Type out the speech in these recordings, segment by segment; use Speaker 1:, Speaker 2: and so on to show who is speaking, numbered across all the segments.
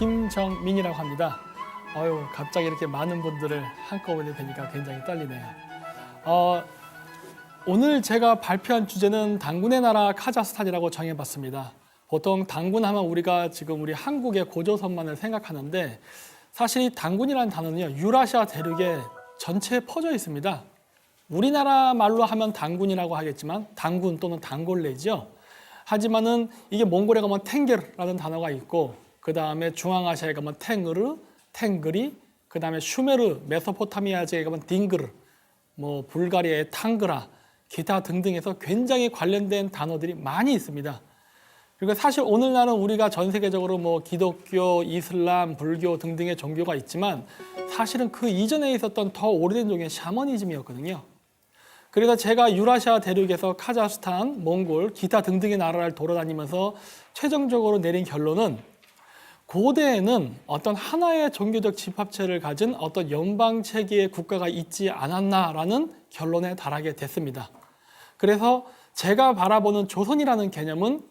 Speaker 1: 김정민이라고 합니다. 갑자기 이렇게 많은 분들을 한꺼번에 뵈니까 굉장히 떨리네요. 오늘 제가 발표한 주제는 단군의 나라 카자흐스탄이라고 정해봤습니다. 보통 단군 하면 우리가 지금 우리 한국의 고조선만을 생각하는데 사실 이 단군이라는 단어는요, 유라시아 대륙에 전체에 퍼져 있습니다. 우리나라 말로 하면 단군이라고 하겠지만 단군 또는 단골레죠. 하지만은 이게 몽골에 가면 탱게르라는 단어가 있고, 그 다음에 중앙아시아에 가면 탱으르, 탱그리, 그 다음에 슈메르, 메소포타미아 지역에 가면 딩그르, 불가리아의 탕그라, 기타 등등해서 굉장히 관련된 단어들이 많이 있습니다. 그리고 사실 오늘날은 우리가 전 세계적으로 기독교, 이슬람, 불교 등등의 종교가 있지만 사실은 그 이전에 있었던 더 오래된 종교는 샤머니즘이었거든요. 그래서 제가 유라시아 대륙에서 카자흐스탄, 몽골, 기타 등등의 나라를 돌아다니면서 최종적으로 내린 결론은 고대에는 어떤 하나의 종교적 집합체를 가진 어떤 연방체계의 국가가 있지 않았나라는 결론에 달하게 됐습니다. 그래서 제가 바라보는 조선이라는 개념은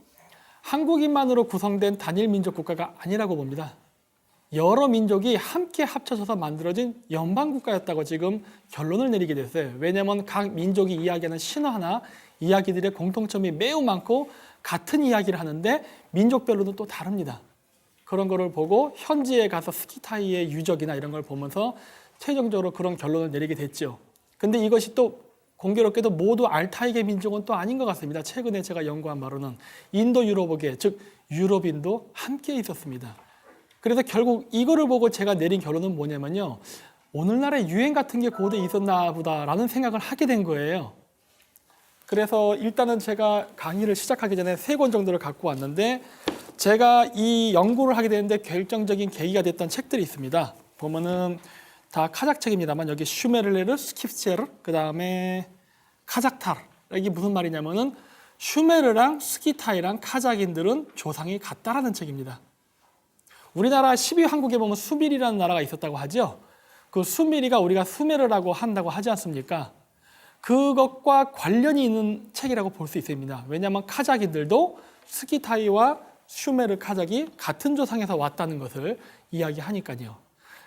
Speaker 1: 한국인만으로 구성된 단일 민족 국가가 아니라고 봅니다. 여러 민족이 함께 합쳐져서 만들어진 연방국가였다고 지금 결론을 내리게 됐어요. 왜냐하면 각 민족이 이야기하는 신화나 이야기들의 공통점이 매우 많고 같은 이야기를 하는데 민족별로도 또 다릅니다. 그런 거를 보고 현지에 가서 스키타이의 유적이나 이런 걸 보면서 최종적으로 그런 결론을 내리게 됐죠. 근데 이것이 또 공교롭게도 모두 알타이계 민족은 또 아닌 것 같습니다. 최근에 제가 연구한 바로는 인도 유럽계, 즉 유럽인도 함께 있었습니다. 그래서 결국 이거를 보고 제가 내린 결론은 뭐냐면요, 오늘날의 유행 같은 게 고대에 있었나 보다라는 생각을 하게 된 거예요. 그래서 일단은 제가 강의를 시작하기 전에 3권 정도를 갖고 왔는데, 제가 이 연구를 하게 되는데 결정적인 계기가 됐던 책들이 있습니다. 보면은 다 카작 책입니다만 여기 슈메르레르, 스킵체르, 그 다음에 카작타르. 이게 무슨 말이냐면은 슈메르랑 스키타이랑 카작인들은 조상이 같다라는 책입니다. 우리나라 12황국에 보면 수밀이라는 나라가 있었다고 하죠. 그 수밀이가 우리가 수메르라고 한다고 하지 않습니까? 그것과 관련이 있는 책이라고 볼 수 있습니다. 왜냐하면 카작인들도 스키타이와 슈메르 카작이 같은 조상에서 왔다는 것을 이야기하니까요.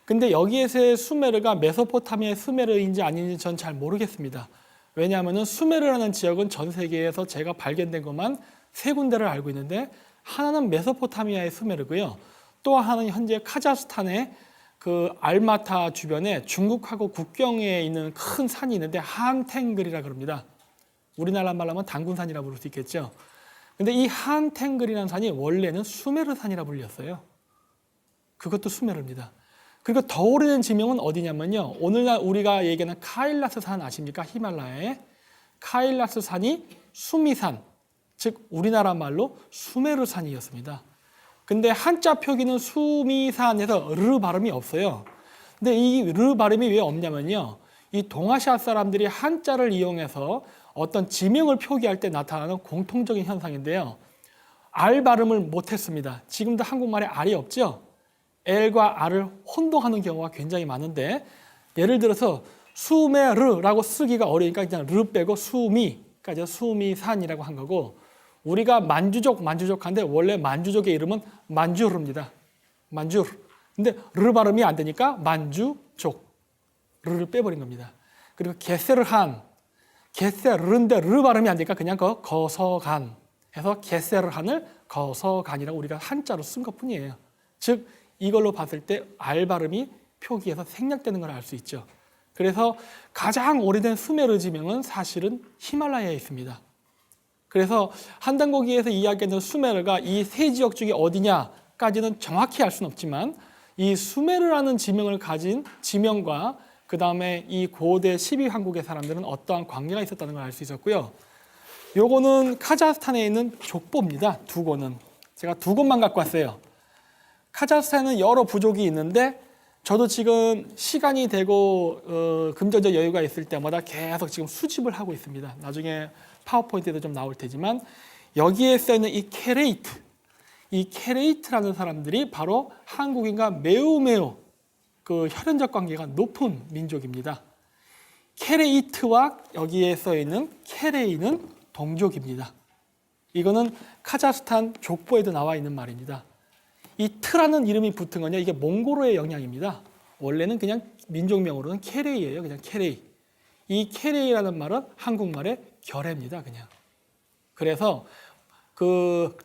Speaker 1: 근데 여기에서의 수메르가 메소포타미아의 수메르인지 아닌지 전 잘 모르겠습니다. 왜냐하면 수메르라는 지역은 전 세계에서 제가 발견된 것만 3군데를 알고 있는데, 하나는 메소포타미아의 수메르고요. 또 하나는 현재 카자흐스탄의 그 알마타 주변에 중국하고 국경에 있는 큰 산이 있는데 한탱글이라 그럽니다. 우리나라 말로 하면 단군산이라 부를 수 있겠죠. 근데 이 한탱글이라는 산이 원래는 수메르 산이라 불렸어요. 그것도 수메르입니다. 그리고 더 오래된 지명은 어디냐면요, 오늘날 우리가 얘기하는 카일라스 산 아십니까? 히말라야의 카일라스 산이 수미산, 즉 우리나라 말로 수메르 산이었습니다. 근데 한자 표기는 수미산에서 르 발음이 없어요. 근데 이 르 발음이 왜 없냐면요, 이 동아시아 사람들이 한자를 이용해서 어떤 지명을 표기할 때 나타나는 공통적인 현상인데요, 알 발음을 못했습니다. 지금도 한국말에 알이 없죠. L과 R을 혼동하는 경우가 굉장히 많은데, 예를 들어서 수메르라고 쓰기가 어려우니까 그냥 르 빼고 수미, 그러니까 수미산이라고 한 거고, 우리가 만주족한데 원래 만주족의 이름은 만주르입니다. 만주르. 근데 르 발음이 안 되니까 만주족. 르를 빼버린 겁니다. 그리고 게세르한, 게세르인데 르 발음이 안 되니까 그냥 거서간 해서 게세르한을 거서간이라고 우리가 한자로 쓴 것뿐이에요. 즉 이걸로 봤을 때 알 발음이 표기에서 생략되는 걸 알 수 있죠. 그래서 가장 오래된 수메르 지명은 사실은 히말라야에 있습니다. 그래서 한단고기에서 이야기하는 수메르가 이 3지역 중에 어디냐까지는 정확히 알 수는 없지만, 이 수메르라는 지명을 가진 지명과 그 다음에 이 고대 12황국의 사람들은 어떠한 관계가 있었다는 걸 알 수 있었고요. 요거는 카자흐스탄에 있는 족보입니다. 2권은. 제가 2권만 갖고 왔어요. 카자흐스탄에는 여러 부족이 있는데 저도 지금 시간이 되고 금전적 여유가 있을 때마다 계속 지금 수집을 하고 있습니다. 나중에 파워포인트에도 좀 나올 테지만, 여기에 써있는 이 케레이트라는 사람들이 바로 한국인과 매우 그 혈연적 관계가 높은 민족입니다. 케레이트와 여기에 써있는 케레이는 동족입니다. 이거는 카자흐스탄 족보에도 나와 있는 말입니다. 이 트라는 이름이 붙은 건요, 이게 몽골어의 영향입니다. 원래는 그냥 민족명으로는 케레이예요. 그냥 케레이. 이 케레이라는 말은 한국말의 결해입니다. 그냥. 그래서 그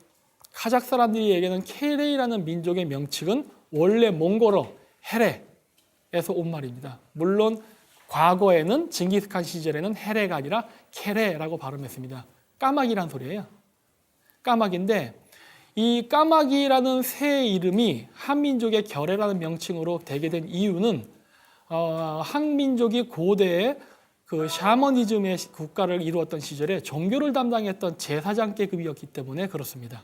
Speaker 1: 카자흐 사람들이 얘기하는 케레이라는 민족의 명칭은 원래 몽골어 헤레에서 온 말입니다. 물론 과거에는 징기스칸 시절에는 헤레가 아니라 케레라고 발음했습니다. 까마귀란 소리예요. 까마귀인데 이 까마귀라는 새 이름이 한민족의 결해라는 명칭으로 되게 된 이유는 한민족이 고대에 그 샤머니즘의 국가를 이루었던 시절에 종교를 담당했던 제사장계급이었기 때문에 그렇습니다.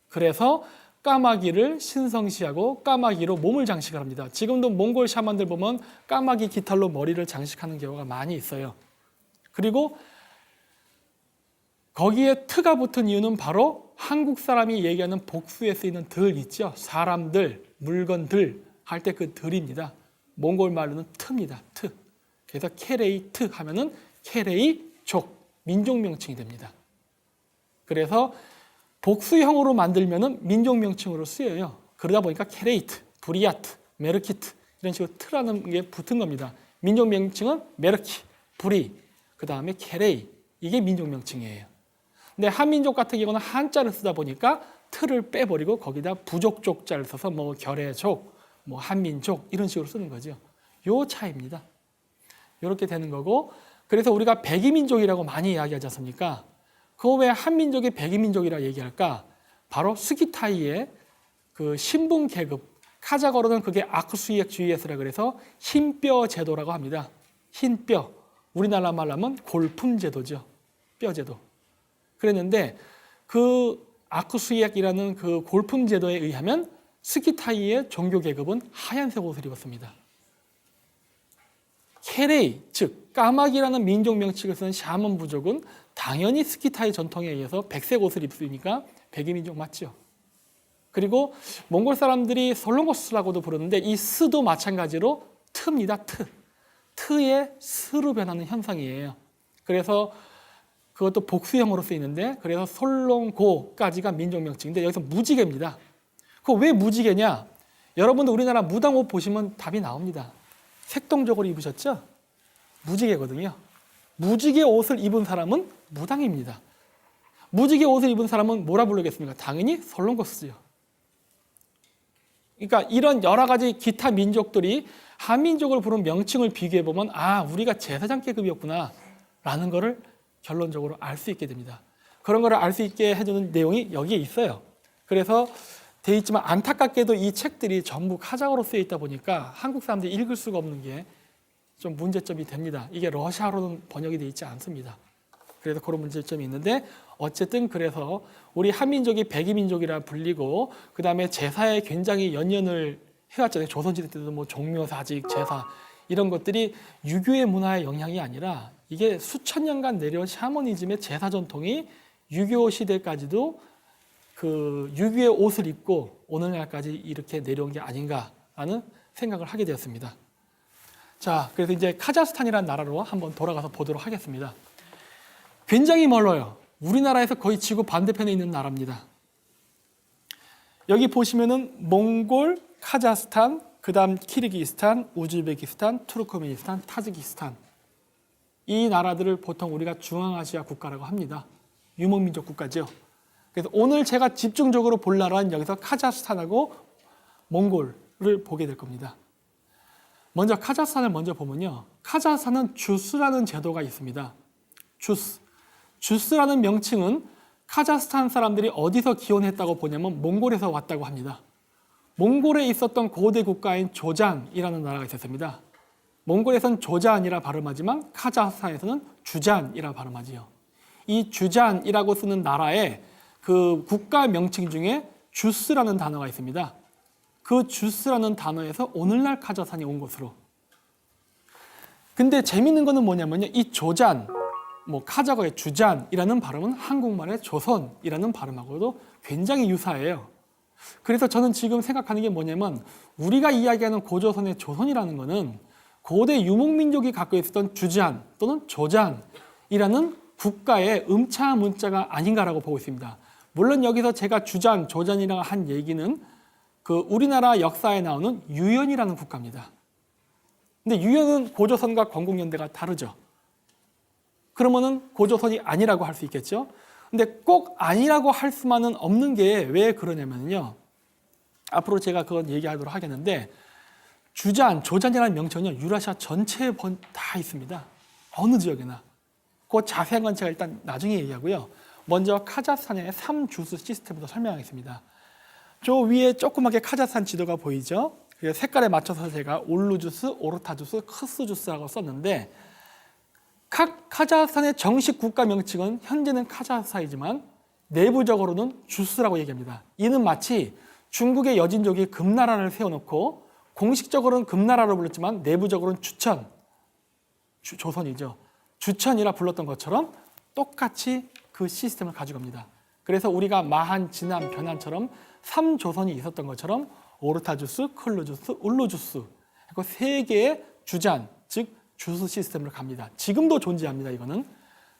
Speaker 1: 그래서 까마귀를 신성시하고 까마귀로 몸을 장식을 합니다. 지금도 몽골 샤만들 보면 까마귀 깃털로 머리를 장식하는 경우가 많이 있어요. 그리고 거기에 트가 붙은 이유는 바로 한국 사람이 얘기하는 복수에 쓰이는 들 있죠. 사람들, 물건들 할 때 그 들입니다. 몽골 말로는 트입니다. 트. 그래서 케레이 트 하면은 케레이족, 민족 명칭이 됩니다. 그래서 복수형으로 만들면은 민족 명칭으로 쓰여요. 그러다 보니까 케레이트, 부리아트, 메르키트 이런 식으로 트라는 게 붙은 겁니다. 민족 명칭은 메르키, 부리, 그 다음에 케레이 이게 민족 명칭이에요. 근데 한민족 같은 경우는 한자를 쓰다 보니까 트를 빼버리고 거기다 부족족자를 써서 뭐 결해족, 뭐 한민족 이런 식으로 쓰는 거죠. 요 차이입니다. 이렇게 되는 거고, 그래서 우리가 백이민족이라고 많이 이야기하지 않습니까? 그거 왜 한민족이 백이민족이라 얘기할까? 바로 스키타이의 그 신분 계급, 카자흐어로는 그게 아크수이엑 주이에스라 그래서 흰뼈 제도라고 합니다. 흰뼈, 우리나라 말로 하면 골품 제도죠. 뼈 제도. 그랬는데 그 아크수이엑이라는 그 골품 제도에 의하면 스키타이의 종교 계급은 하얀색 옷을 입었습니다. 케레이, 즉 까마귀라는 민족 명칭을 쓰는 샤먼 부족은 당연히 스키타이 전통에 의해서 백색 옷을 입으니까 백이민족 맞죠. 그리고 몽골 사람들이 솔롱고스라고도 부르는데 이 스도 마찬가지로 트입니다. 트의 스로 변하는 현상이에요. 그래서 그것도 복수형으로 쓰이는데 그래서 솔롱고까지가 민족 명칭인데 여기서 무지개입니다. 그거 왜 무지개냐? 여러분들 우리나라 무당옷 보시면 답이 나옵니다. 색동적으로 입으셨죠? 무지개거든요. 무지개 옷을 입은 사람은 무당입니다. 무지개 옷을 입은 사람은 뭐라 부르겠습니까? 당연히 솔롱고스죠. 그러니까 이런 여러 가지 기타 민족들이 한민족을 부른 명칭을 비교해보면 아, 우리가 제사장계급이었구나 라는 거를 결론적으로 알 수 있게 됩니다. 그런 거를 알 수 있게 해주는 내용이 여기에 있어요. 그래서 돼 있지만 안타깝게도 이 책들이 전부 카자흐어로 쓰여 있다 보니까 한국 사람들이 읽을 수가 없는 게 좀 문제점이 됩니다. 이게 러시아어로는 번역이 돼 있지 않습니다. 그래서 그런 문제점이 있는데 어쨌든 그래서 우리 한민족이 백이민족이라 불리고 그 다음에 제사에 굉장히 연연을 해왔잖아요. 조선시대 때도 뭐 종묘사직, 제사 이런 것들이 유교의 문화의 영향이 아니라 이게 수천 년간 내려온 샤머니즘의 제사 전통이 유교 시대까지도 그 유교의 옷을 입고 오늘날까지 이렇게 내려온 게 아닌가라는 생각을 하게 되었습니다. 자, 그래서 이제 카자흐스탄이라는 나라로 한번 돌아가서 보도록 하겠습니다. 굉장히 멀어요. 우리나라에서 거의 지구 반대편에 있는 나라입니다. 여기 보시면은 몽골, 카자흐스탄, 그 다음 키르기스탄, 우즈베키스탄, 투르크메니스탄, 타지키스탄 이 나라들을 보통 우리가 중앙아시아 국가라고 합니다. 유목민족 국가죠. 그래서 오늘 제가 집중적으로 볼 나라는 여기서 카자흐스탄하고 몽골을 보게 될 겁니다. 먼저 카자흐스탄을 먼저 보면요. 카자흐스탄은 주스라는 제도가 있습니다. 주스라는 명칭은 카자흐스탄 사람들이 어디서 기원했다고 보냐면 몽골에서 왔다고 합니다. 몽골에 있었던 고대 국가인 조잔이라는 나라가 있었습니다. 몽골에서는 조잔이라 발음하지만 카자흐스탄에서는 주잔이라 발음하지요. 이 주잔이라고 쓰는 나라에 그 국가 명칭 중에 주스라는 단어가 있습니다. 그 주스라는 단어에서 오늘날 카자흐스탄이 온 것으로. 근데 재밌는 거는 뭐냐면요. 이 조잔, 뭐 카자흐의 주잔이라는 발음은 한국말의 조선이라는 발음하고도 굉장히 유사해요. 그래서 저는 지금 생각하는 게 뭐냐면 우리가 이야기하는 고조선의 조선이라는 거는 고대 유목민족이 갖고 있었던 주잔 또는 조잔이라는 국가의 음차 문자가 아닌가라고 보고 있습니다. 물론 여기서 제가 주잔, 조잔이라고 한 얘기는 그 우리나라 역사에 나오는 유연이라는 국가입니다. 근데 유연은 고조선과 건국연대가 다르죠. 그러면은 고조선이 아니라고 할 수 있겠죠. 근데 꼭 아니라고 할 수만은 없는 게 왜 그러냐면요. 앞으로 제가 그건 얘기하도록 하겠는데 주잔, 조잔이라는 명칭은요. 유라시아 전체에 다 있습니다. 어느 지역에나. 그 자세한 건 제가 일단 나중에 얘기하고요. 먼저 카자흐스탄의 3주스 시스템부터 설명하겠습니다. 저 위에 조그맣게 카자흐스탄 지도가 보이죠? 그 색깔에 맞춰서 제가 올루주스, 오르타주스, 크스주스라고 썼는데 각 카자흐스탄의 정식 국가 명칭은 현재는 카자흐스탄이지만 내부적으로는 주스라고 얘기합니다. 이는 마치 중국의 여진족이 금나라를 세워놓고 공식적으로는 금나라로 불렀지만 내부적으로는 주천, 조선이죠. 주천이라 불렀던 것처럼 똑같이 그 시스템을 가져갑니다. 그래서 우리가 마한, 진안, 변안처럼 3조선이 있었던 것처럼 오르타주스, 클루주스, 울루주스 그리고 세 개의 주잔, 즉 주스 시스템으로 갑니다. 지금도 존재합니다. 이거는.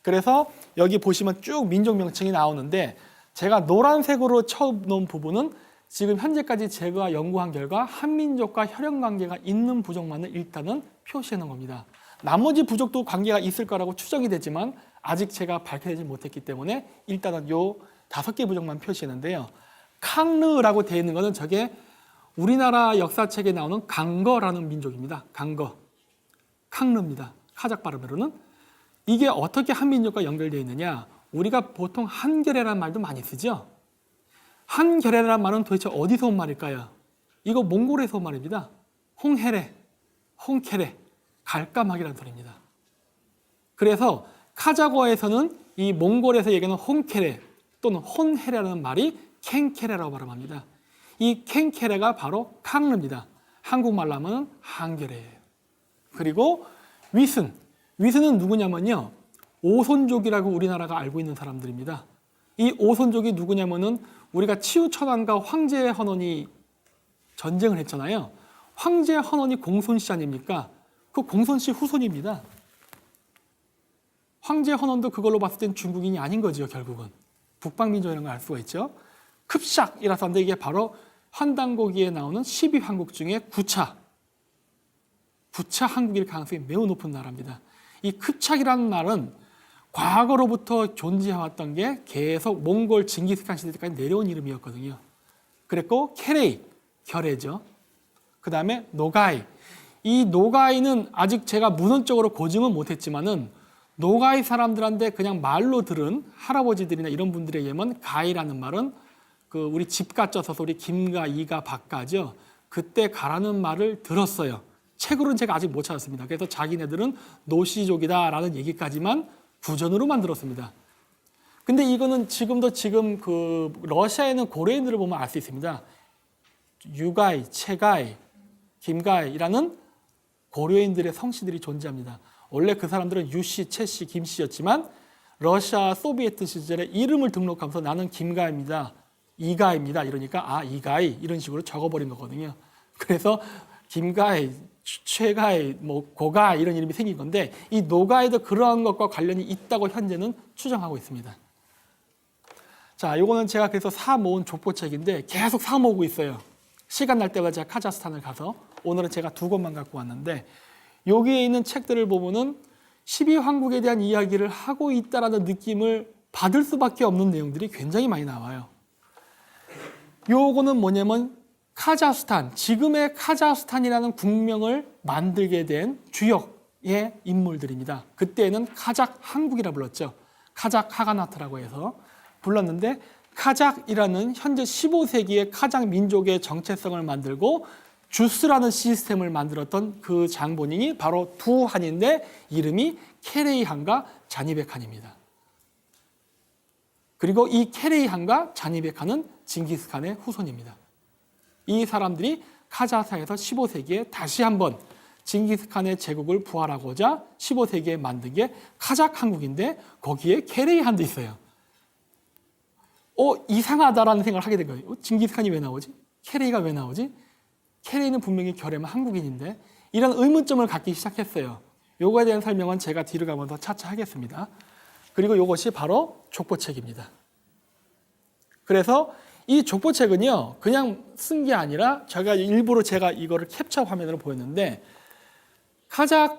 Speaker 1: 그래서 여기 보시면 쭉 민족 명칭이 나오는데 제가 노란색으로 쳐놓은 부분은 지금 현재까지 제가 연구한 결과 한민족과 혈연관계가 있는 부족만을 일단은 표시해 놓은 겁니다. 나머지 부족도 관계가 있을 거라고 추정이 되지만 아직 제가 밝혀내지 못했기 때문에 일단은 요 5개 부족만 표시했는데요. 캉르라고 되어 있는 것은 저게 우리나라 역사책에 나오는 강거라는 민족입니다. 강거. 캉르입니다. 카작 발음으로는. 이게 어떻게 한민족과 연결되어 있느냐. 우리가 보통 한결레라는 말도 많이 쓰죠. 한결레라는 말은 도대체 어디서 온 말일까요? 이거 몽골에서 온 말입니다. 홍헤레, 홍케레, 갈까마귀라는 소리입니다. 그래서 카자흐어에서는 이 몽골에서 얘기하는 홍케레 또는 혼헤레라는 말이 캥케레라고 발음합니다. 이 캥케레가 바로 캉르입니다. 한국말로 하면 한결레예요. 그리고 위슨. 위슨은 누구냐면요. 오손족이라고 우리나라가 알고 있는 사람들입니다. 이 오손족이 누구냐면은 우리가 치우천왕과 황제 헌원이 전쟁을 했잖아요. 황제 헌원이 공손씨 아닙니까? 그 공손씨 후손입니다. 황제 헌원도 그걸로 봤을 땐 중국인이 아닌 거죠, 결국은. 북방민족이라는 걸 알 수가 있죠. 흡샥이라서 하는데 이게 바로 환단고기에 나오는 12황국 중에 9차 한국일 가능성이 매우 높은 나라입니다. 이 흡샥이라는 말은 과거로부터 존재해왔던 게 계속 몽골 징기스칸 시대 때까지 내려온 이름이었거든요. 그랬고 케레이, 결해죠. 그 다음에 노가이. 이 노가이는 아직 제가 문헌적으로 고증은 못했지만은 노가이 사람들한테 그냥 말로 들은 할아버지들이나 이런 분들에 의하면 가이라는 말은 그 우리 집가 쪄서 우리 김가, 이가, 박가죠. 그때 가라는 말을 들었어요. 책으로는 제가 아직 못 찾았습니다. 그래서 자기네들은 노시족이다라는 얘기까지만 부전으로만 들었습니다. 근데 이거는 지금 그 러시아에는 고려인들을 보면 알 수 있습니다. 유가이, 체가이, 김가이라는 고려인들의 성씨들이 존재합니다. 원래 그 사람들은 유씨, 채씨, 김씨였지만 러시아 소비에트 시절에 이름을 등록하면서 나는 김가입니다. 이가입니다. 이러니까 아 이가이 이런 식으로 적어버린 거거든요. 그래서 김가이, 최가이, 뭐 고가이 이런 이름이 생긴 건데 이 노가이도 그러한 것과 관련이 있다고 현재는 추정하고 있습니다. 자, 이거는 제가 그래서 사 모은 족보책인데 계속 사 모으고 있어요. 시간 날 때마다 제가 카자흐스탄을 가서 오늘은 제가 2권만 갖고 왔는데 여기에 있는 책들을 보면은 12황국에 대한 이야기를 하고 있다라는 느낌을 받을 수밖에 없는 내용들이 굉장히 많이 나와요. 요거는 뭐냐면 카자흐스탄, 지금의 카자흐스탄이라는 국명을 만들게 된 주역의 인물들입니다. 그때는 카작 한국이라 불렀죠. 카작 하가나트라고 해서 불렀는데 카작이라는 현재 15세기의 카작 민족의 정체성을 만들고 주스라는 시스템을 만들었던 그 장본인이 바로 두 한인데 이름이 케레이한과 자니베칸입니다. 그리고 이 케레이한과 자니베칸은 징기스칸의 후손입니다. 이 사람들이 카자흐스탄에서 15세기에 다시 한번 징기스칸의 제국을 부활하고자 15세기에 만든 게 카작 한국인데 거기에 케레이한도 있어요. 이상하다라는 생각을 하게 된 거예요. 징기스칸이 왜 나오지? 케레이가 왜 나오지? 케레이는 분명히 결해면 한국인인데 이런 의문점을 갖기 시작했어요. 요거에 대한 설명은 제가 뒤로 가면서 차차 하겠습니다. 그리고 이것이 바로 족보책입니다. 그래서 이 족보책은요, 그냥 쓴 게 아니라 제가 일부러 이거를 캡처 화면으로 보였는데 카자흐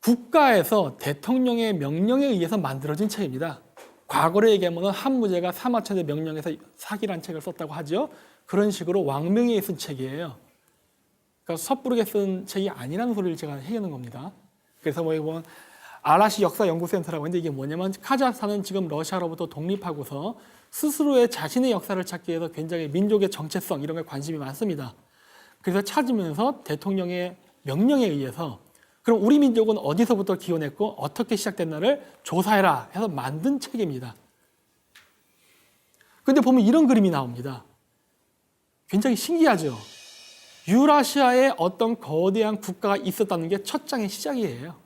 Speaker 1: 국가에서 대통령의 명령에 의해서 만들어진 책입니다. 과거로 얘기하면 한무제가 사마천의 명령에서 사기란 책을 썼다고 하죠. 그런 식으로 왕명에 쓴 책이에요. 그러니까 섣부르게 쓴 책이 아니라는 소리를 제가 해내는 겁니다. 그래서 뭐 보면 아라시 역사연구센터라고 하는데 이게 뭐냐면 카자흐스탄은 지금 러시아로부터 독립하고서 스스로의 자신의 역사를 찾기 위해서 굉장히 민족의 정체성 이런 거에 관심이 많습니다. 그래서 찾으면서 대통령의 명령에 의해서 그럼 우리 민족은 어디서부터 기원했고 어떻게 시작됐나를 조사해라 해서 만든 책입니다. 그런데 보면 이런 그림이 나옵니다. 굉장히 신기하죠. 유라시아에 어떤 거대한 국가가 있었다는 게 첫 장의 시작이에요.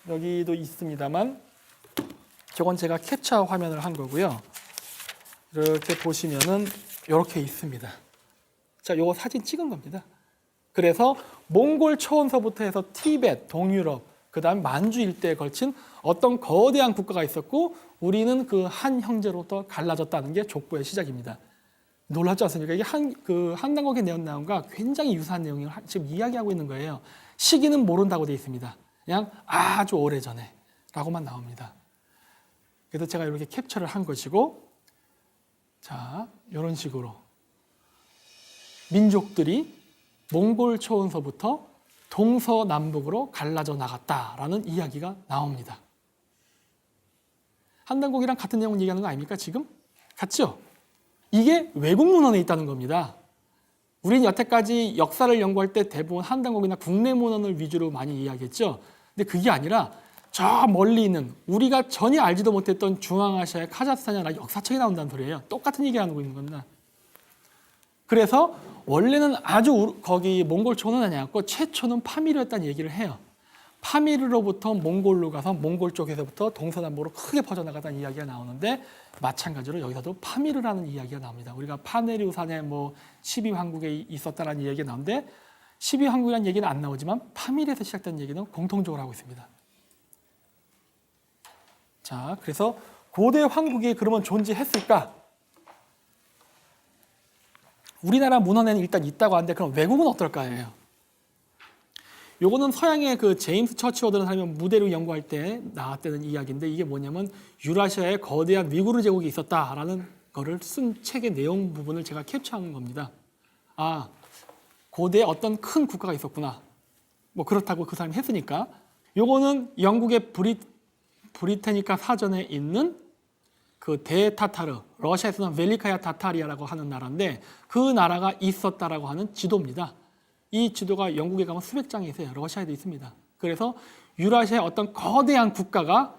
Speaker 1: 여기도 있습니다만 저건 제가 캡처 화면을 한 거고요. 이렇게 보시면은 이렇게 있습니다. 자, 요거 사진 찍은 겁니다. 그래서 몽골 초원서부터 해서 티베트, 동유럽, 그다음 만주 일대에 걸친 어떤 거대한 국가가 있었고 우리는 그 한 형제로부터 갈라졌다는 게 족보의 시작입니다. 놀랍지 않습니까? 이게 한당국의 내용 나온과 굉장히 유사한 내용을 지금 이야기하고 있는 거예요. 시기는 모른다고 되어 있습니다. 그냥 아주 오래전에 라고만 나옵니다. 그래서 제가 이렇게 캡처를 한 것이고, 자, 이런 식으로 민족들이 몽골 초원서부터 동서남북으로 갈라져 나갔다라는 이야기가 나옵니다. 한당국이랑 같은 내용을 얘기하는 거 아닙니까? 지금? 같죠? 이게 외국 문헌에 있다는 겁니다. 우리는 여태까지 역사를 연구할 때 대부분 한당국이나 국내 문헌을 위주로 많이 이야기했죠. 근데 그게 아니라 저 멀리 있는 우리가 전혀 알지도 못했던 중앙아시아의 카자흐스탄이나 역사책이 나온다는 소리예요. 똑같은 얘기를 하고 있는 겁니다. 그래서 원래는 아주 거기 몽골 초원은 아니었고 최초는 파미르였다는 얘기를 해요. 파미르로부터 몽골로 가서 몽골 쪽에서부터 동서남북으로 크게 퍼져나가다는 이야기가 나오는데 마찬가지로 여기서도 파미르라는 이야기가 나옵니다. 우리가 파네리우산에 뭐 12황국에 있었다는 이야기가 나오는데 12황국이라는 얘기는 안 나오지만 파미르에서 시작된 얘기는 공통적으로 하고 있습니다. 자, 그래서 고대 황국이 그러면 존재했을까? 우리나라 문헌에는 일단 있다고 하는데 그럼 외국은 어떨까요? 요거는 서양의 그 제임스 처치워드라는 사람이 무대로 연구할 때 나왔다는 이야기인데 이게 뭐냐면 유라시아에 거대한 위구르 제국이 있었다라는 거를 쓴 책의 내용 부분을 제가 캡처한 겁니다. 아, 고대에 어떤 큰 국가가 있었구나. 뭐 그렇다고 그 사람이 했으니까. 요거는 영국의 브리테니카 사전에 있는 그 대타타르, 러시아에서는 벨리카야 타타리아라고 하는 나라인데 그 나라가 있었다라고 하는 지도입니다. 이 지도가 영국에 가면 수백 장이 있어요. 러시아에도 있습니다. 그래서 유라시아에 어떤 거대한 국가가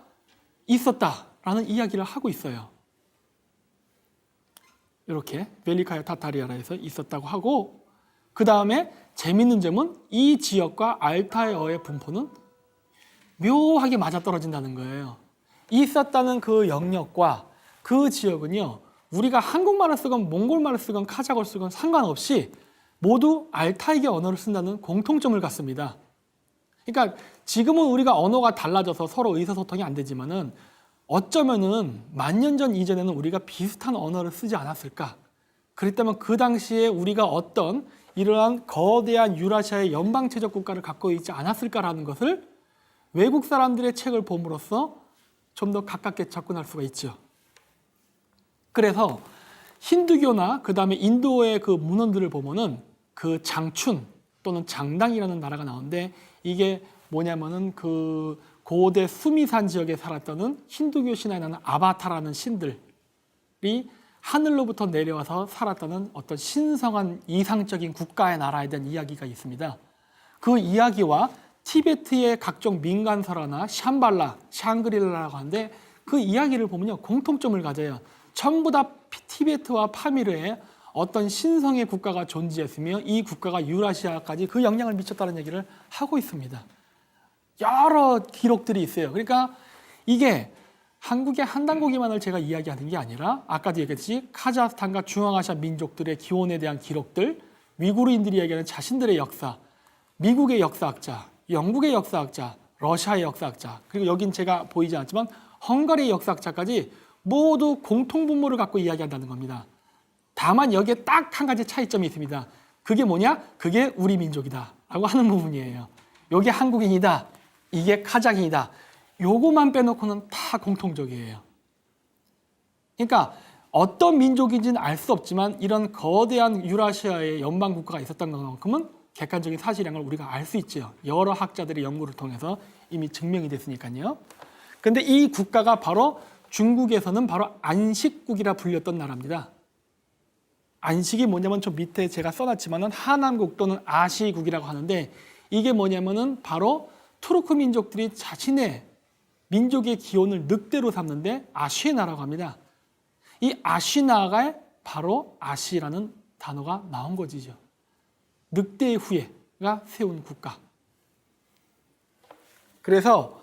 Speaker 1: 있었다라는 이야기를 하고 있어요. 이렇게 벨리카야 타타리아라에서 있었다고 하고 그 다음에 재밌는 점은 이 지역과 알타이어의 분포는 묘하게 맞아떨어진다는 거예요. 있었다는 그 영역과 그 지역은요. 우리가 한국말을 쓰건 몽골말을 쓰건 카자흐를 쓰건 상관없이 모두 알타이계 언어를 쓴다는 공통점을 갖습니다. 그러니까 지금은 우리가 언어가 달라져서 서로 의사소통이 안 되지만은 어쩌면은 만년 전 이전에는 우리가 비슷한 언어를 쓰지 않았을까? 그랬다면 그 당시에 우리가 어떤 이러한 거대한 유라시아의 연방체적 국가를 갖고 있지 않았을까라는 것을 외국 사람들의 책을 봄으로써 좀 더 가깝게 접근할 수가 있죠. 그래서 힌두교나 그 다음에 인도의 그 문헌들을 보면은 그 장춘 또는 장당이라는 나라가 나오는데 이게 뭐냐면은 그 고대 수미산 지역에 살았던 힌두교 신화에 나오는 아바타라는 신들이 하늘로부터 내려와서 살았다는 어떤 신성한 이상적인 국가의 나라에 대한 이야기가 있습니다. 그 이야기와 티베트의 각종 민간설화나 샴발라, 샹그릴라라고 하는데 그 이야기를 보면요 공통점을 가져요. 전부 다 티베트와 파미르에 어떤 신성의 국가가 존재했으며 이 국가가 유라시아까지 그 영향을 미쳤다는 얘기를 하고 있습니다. 여러 기록들이 있어요. 그러니까 이게 한국의 한당고기만을 제가 이야기하는 게 아니라 아까도 얘기했듯이 카자흐스탄과 중앙아시아 민족들의 기원에 대한 기록들, 위구르인들이 얘기하는 자신들의 역사, 미국의 역사학자, 영국의 역사학자, 러시아의 역사학자, 그리고 여긴 제가 보이지 않지만 헝가리의 역사학자까지 모두 공통분모를 갖고 이야기한다는 겁니다. 다만 여기에 딱 한 가지 차이점이 있습니다. 그게 뭐냐? 그게 우리 민족이다 라고 하는 부분이에요. 이게 한국인이다, 이게 카자흐이다, 요거만 빼놓고는 다 공통적이에요. 그러니까 어떤 민족인지는 알 수 없지만 이런 거대한 유라시아의 연방 국가가 있었던 것만큼은 객관적인 사실인 걸 우리가 알 수 있죠. 여러 학자들의 연구를 통해서 이미 증명이 됐으니까요. 근데 이 국가가 바로 중국에서는 바로 안식국이라 불렸던 나라입니다. 안식이 뭐냐면 저 밑에 제가 써놨지만은 하남국 또는 아시국이라고 하는데 이게 뭐냐면은 바로 투르크 민족들이 자신의 민족의 기원을 늑대로 삼는데 아쉬나라고 합니다. 이 아쉬나라가 바로 아시라는 단어가 나온 거지죠. 늑대의 후예가 세운 국가. 그래서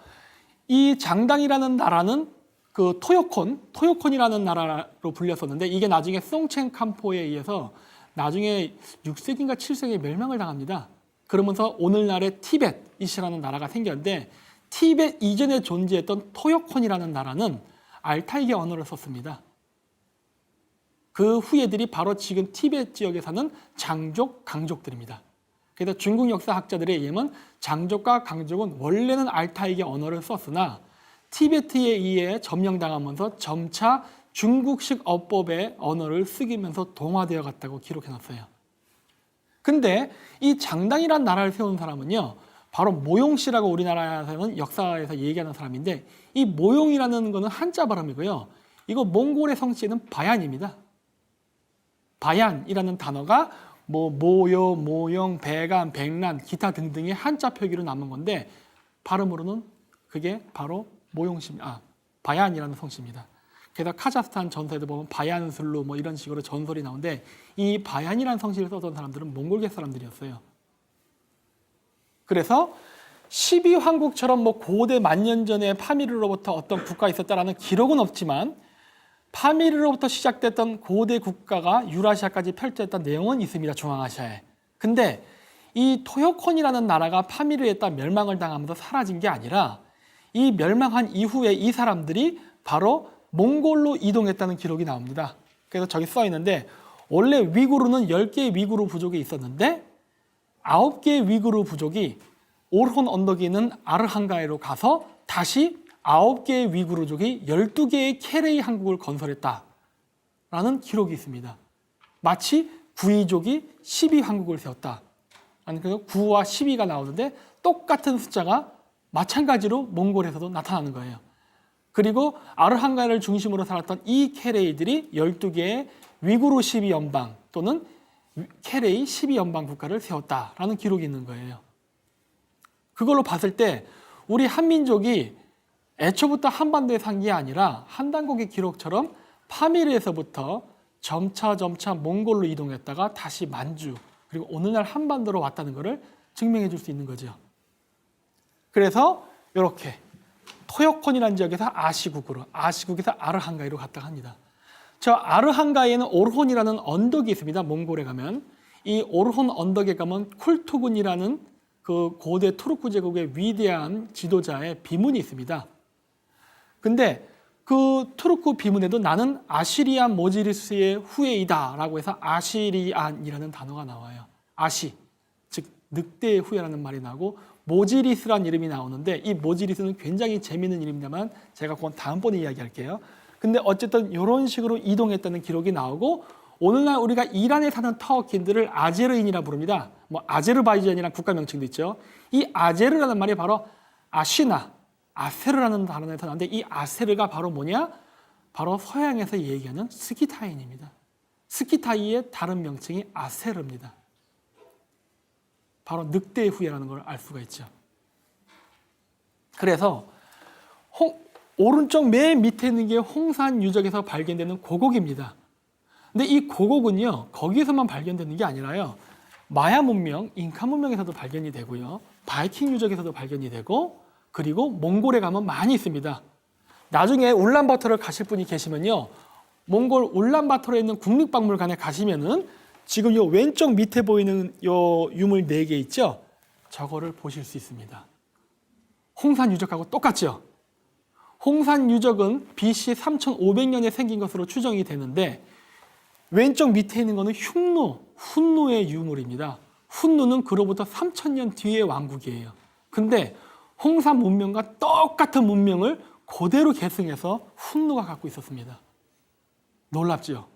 Speaker 1: 이 장당이라는 나라는 그 토요콘이라는 나라로 불렸었는데 이게 나중에 송첸캄포에 의해서 나중에 6세기인가 7세기에 멸망을 당합니다. 그러면서 오늘날의 티벳이라는 나라가 생겼는데 티벳 이전에 존재했던 토요콘이라는 나라는 알타이계 언어를 썼습니다. 그 후예들이 바로 지금 티벳 지역에 사는 장족, 강족들입니다. 그래서 중국 역사학자들에 의하면 장족과 강족은 원래는 알타이계 언어를 썼으나 티베트에 의해 점령당하면서 점차 중국식 어법의 언어를 쓰기면서 동화되어 갔다고 기록해놨어요. 근데 이 장당이라는 나라를 세운 사람은요, 바로 모용씨라고 우리나라에서는 역사에서 얘기하는 사람인데 이 모용이라는 거는 한자 발음이고요. 이거 몽골의 성씨는 바얀입니다. 바얀이라는 단어가 뭐 모요, 모용, 배간, 백란, 기타 등등의 한자 표기로 남은 건데 발음으로는 그게 바로 바얀이라는 성씨입니다. 그래서 카자흐스탄 전서에도 보면 바얀슬루 뭐 이런 식으로 전설이 나오는데 이 바얀이라는 성씨를 썼던 사람들은 몽골계 사람들이었어요. 그래서 12황국처럼 뭐 고대 만년 전에 파미르로부터 어떤 국가가 있었다라는 기록은 없지만 파미르로부터 시작됐던 고대 국가가 유라시아까지 펼쳐졌던 내용은 있습니다. 중앙아시아에. 근데 이 토요콘이라는 나라가 파미르에 따라 멸망을 당하면서 사라진 게 아니라 이 멸망한 이후에 이 사람들이 바로 몽골로 이동했다는 기록이 나옵니다. 그래서 저기 써 있는데 원래 위구르는 10개의 위구르 부족이 있었는데 9개의 위구르 부족이 오르혼 언덕에 있는 아르한가에로 가서 다시 9개의 위구르족이 12개의 케레이 항국을 건설했다라는 기록이 있습니다. 마치 구이족이 12황국을 세웠다. 그래서 9와 12가 나오는데 똑같은 숫자가 마찬가지로 몽골에서도 나타나는 거예요. 그리고 아르한가를 중심으로 살았던 이 케레이들이 12개의 위구르 12연방 또는 케레이 12연방 국가를 세웠다라는 기록이 있는 거예요. 그걸로 봤을 때 우리 한민족이 애초부터 한반도에 산 게 아니라 한단국의 기록처럼 파미르에서부터 점차 몽골로 이동했다가 다시 만주 그리고 오늘날 한반도로 왔다는 것을 증명해 줄 수 있는 거죠. 그래서 이렇게 토요콘이라는 지역에서 아시국에서 아르한가이로 갔다 합니다. 저 아르한가이에는 오르혼이라는 언덕이 있습니다. 몽골에 가면 이 오르혼 언덕에 가면 쿨투군이라는 그 고대 투르크 제국의 위대한 지도자의 비문이 있습니다. 근데 그 투르크 비문에도 나는 아시리안 모지리스의 후예이다 라고 해서 아시리안이라는 단어가 나와요. 아시, 즉 늑대의 후예라는 말이 나오고 모지리스라는 이름이 나오는데 이 모지리스는 굉장히 재미있는 이름입니다만 제가 그건 다음번에 이야기할게요. 근데 어쨌든 이런 식으로 이동했다는 기록이 나오고 오늘날 우리가 이란에 사는 터키인들을 아제르인이라 부릅니다. 뭐 아제르바이잔이라는 국가 명칭도 있죠. 이 아제르라는 말이 바로 아세르라는 단어에서 나는데 이 아세르가 바로 뭐냐? 바로 서양에서 얘기하는 스키타인입니다. 스키타이의 다른 명칭이 아세르입니다. 바로 늑대의 후예라는 걸 알 수가 있죠. 그래서 오른쪽 맨 밑에 있는 게 홍산 유적에서 발견되는 고곡입니다. 근데 이 고곡은요, 거기에서만 발견되는 게 아니라요, 마야 문명, 잉카 문명에서도 발견이 되고요, 바이킹 유적에서도 발견이 되고, 그리고 몽골에 가면 많이 있습니다. 나중에 울란바토르를 가실 분이 계시면요, 몽골 울란바토르에 있는 국립박물관에 가시면은 지금 요 왼쪽 밑에 보이는 요 유물 4개 있죠? 저거를 보실 수 있습니다. 홍산 유적하고 똑같죠? 홍산 유적은 BC 3500년에 생긴 것으로 추정이 되는데 왼쪽 밑에 있는 거는 흉노, 훈노의 유물입니다. 훈노는 그로부터 3000년 뒤의 왕국이에요. 근데 홍산 문명과 똑같은 문명을 그대로 계승해서 훈노가 갖고 있었습니다. 놀랍죠?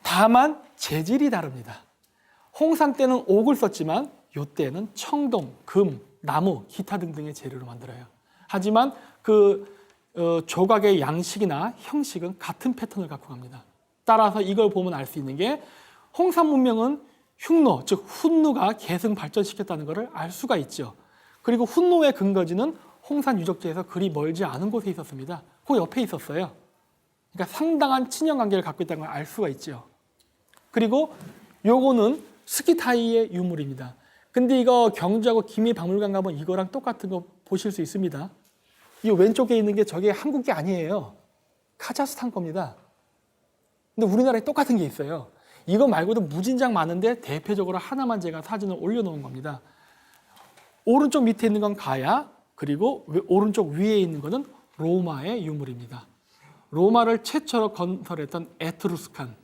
Speaker 1: 다만 재질이 다릅니다. 홍산 때는 옥을 썼지만 이때는 청동, 금, 나무, 기타 등등의 재료로 만들어요. 하지만 조각의 양식이나 형식은 같은 패턴을 갖고 갑니다. 따라서 이걸 보면 알 수 있는 게 홍산 문명은 흉노, 즉 훈노가 계승 발전시켰다는 것을 알 수가 있죠. 그리고 훈노의 근거지는 홍산 유적지에서 그리 멀지 않은 곳에 있었습니다. 그 옆에 있었어요. 그러니까 상당한 친연 관계를 갖고 있다는 걸 알 수가 있죠. 그리고 요거는 스키타이의 유물입니다. 근데 이거 경주하고 기미박물관 가면 이거랑 똑같은 거 보실 수 있습니다. 이 왼쪽에 있는 게 저게 한국이 아니에요. 카자흐스탄 겁니다. 근데 우리나라에 똑같은 게 있어요. 이거 말고도 무진장 많은데 대표적으로 하나만 제가 사진을 올려놓은 겁니다. 오른쪽 밑에 있는 건 가야, 그리고 오른쪽 위에 있는 거는 로마의 유물입니다. 로마를 최초로 건설했던 에트루스칸.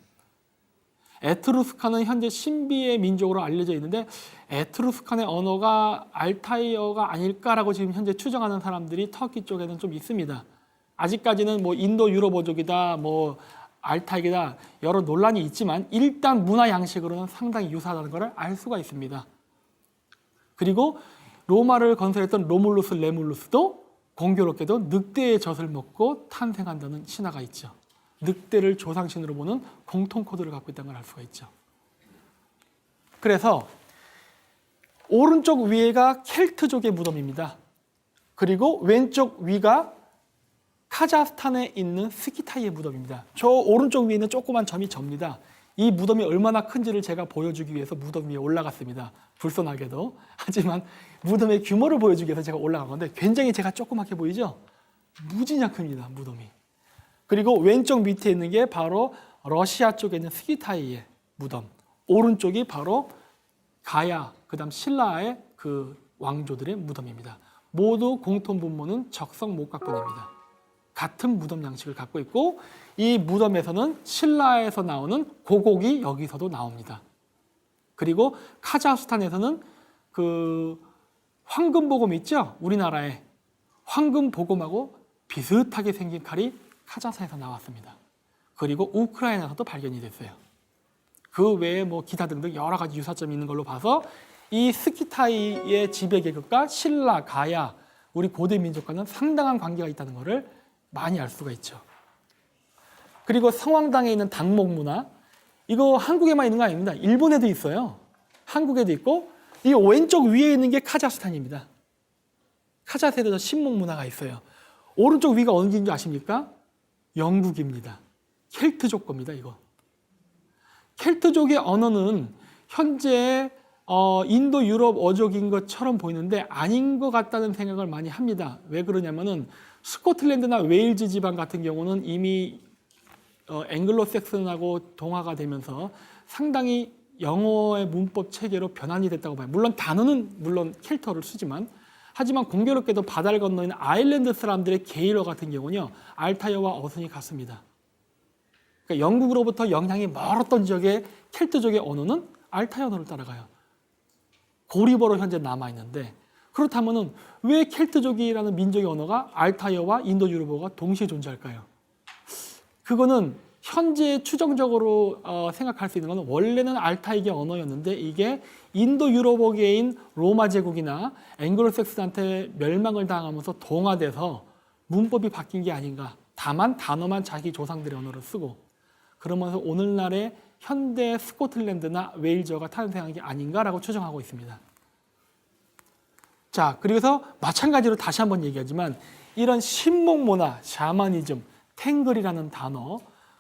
Speaker 1: 에트루스칸은 현재 신비의 민족으로 알려져 있는데 에트루스칸의 언어가 알타이어가 아닐까라고 지금 현재 추정하는 사람들이 터키 쪽에는 좀 있습니다. 아직까지는 뭐 인도 유럽어족이다, 뭐 알타이다 여러 논란이 있지만 일단 문화 양식으로는 상당히 유사하다는 것을 알 수가 있습니다. 그리고 로마를 건설했던 로물루스 레물루스도 공교롭게도 늑대의 젖을 먹고 탄생한다는 신화가 있죠. 늑대를 조상신으로 보는 공통 코드를 갖고 있다는 걸 알 수가 있죠. 그래서 오른쪽 위에가 켈트족의 무덤입니다. 그리고 왼쪽 위가 카자흐스탄에 있는 스키타이의 무덤입니다. 저 오른쪽 위에 있는 조그만 점이 접니다. 이 무덤이 얼마나 큰지를 제가 보여주기 위해서 무덤 위에 올라갔습니다. 불손하게도. 하지만 무덤의 규모를 보여주기 위해서 제가 올라간 건데 굉장히 제가 조그맣게 보이죠? 무지장 큽니다, 무덤이. 그리고 왼쪽 밑에 있는 게 바로 러시아 쪽에 있는 스키타이의 무덤. 오른쪽이 바로 가야, 그 다음 신라의 그 왕조들의 무덤입니다. 모두 공통 분모는 적성 목각근입니다. 같은 무덤 양식을 갖고 있고 이 무덤에서는 신라에서 나오는 고곡이 여기서도 나옵니다. 그리고 카자흐스탄에서는 그 황금보검 있죠? 우리나라에 황금보검하고 비슷하게 생긴 칼이 카자흐스탄에서 나왔습니다. 그리고 우크라이나에서도 발견이 됐어요. 그 외에 뭐 기타 등등 여러 가지 유사점이 있는 걸로 봐서 이 스키타이의 지배 계급과 신라, 가야, 우리 고대 민족과는 상당한 관계가 있다는 것을 많이 알 수가 있죠. 그리고 성황당에 있는 당목 문화, 이거 한국에만 있는 거 아닙니다. 일본에도 있어요. 한국에도 있고 이 왼쪽 위에 있는 게 카자흐스탄입니다. 카자흐스탄에도 신목 문화가 있어요. 오른쪽 위가 어딘지 아십니까? 영국입니다. 켈트족 겁니다, 이거. 켈트족의 언어는 현재 인도 유럽 어족인 것처럼 보이는데 아닌 것 같다는 생각을 많이 합니다. 왜 그러냐면은 스코틀랜드나 웨일즈 지방 같은 경우는 이미 앵글로색슨하고 동화가 되면서 상당히 영어의 문법 체계로 변환이 됐다고 봐요. 물론 단어는 물론 켈터를 쓰지만 하지만 공교롭게도 바다를 건너 있는 아일랜드 사람들의 게일어 같은 경우는요. 알타이어와 어순이 같습니다. 그러니까 영국으로부터 영향이 멀었던 지역의 켈트족의 언어는 알타이어 언어를 따라가요. 고리버로 현재 남아있는데 그렇다면 왜 켈트족이라는 민족의 언어가 알타이어와 인도 유럽어가 동시에 존재할까요? 그거는 현재 추정적으로 생각할 수 있는 것은 원래는 알타이계 언어였는데 이게 인도 유럽어계인 로마 제국이나 앵글로색슨한테 멸망을 당하면서 동화돼서 문법이 바뀐 게 아닌가. 다만 단어만 자기 조상들의 언어를 쓰고 그러면서 오늘날의 현대 스코틀랜드나 웨일즈어가 탄생한 게 아닌가라고 추정하고 있습니다. 자, 그래서 마찬가지로 다시 한번 얘기하지만 이런 신목 문화, 샤머니즘, 탱글이라는 단어